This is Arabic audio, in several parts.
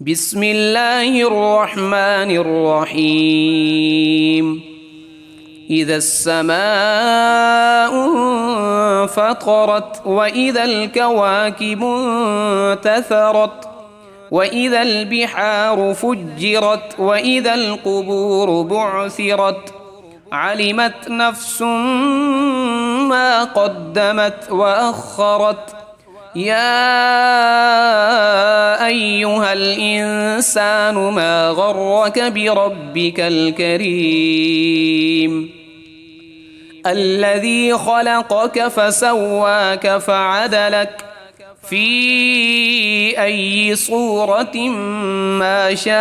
بسم الله الرحمن الرحيم. إذا السماء انفطرت وإذا الكواكب انتثرت وإذا البحار فجرت وإذا القبور بعثرت علمت نفس ما قدمت وأخرت. يا أيها الإنسان ما غرك بربك الكريم الذي خلقك فسواك فعدلك في أي صورة ما شاء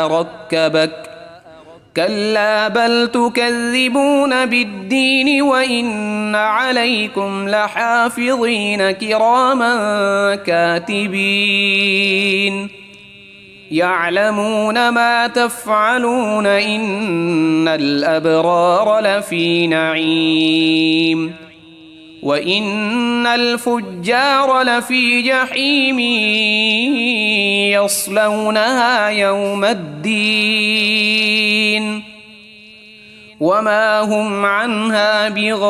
ركبك. كلا بل تكذبون بالدين وإن عليكم لحافظين كراما كاتبين يعلمون ما تفعلون إن الأبرار لفي نعيم وإن الفجار لفي جحيم يصلونها يوم الدين وما هم عنها بغائبين.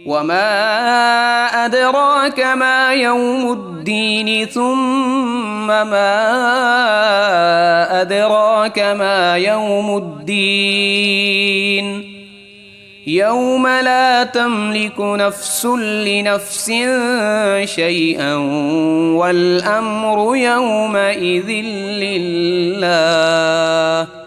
وما أدراك ما يوم الدين ثم ما أدراك ما يوم الدين يوم لا تملك نفس لنفس شيئا والأمر يومئذ لله.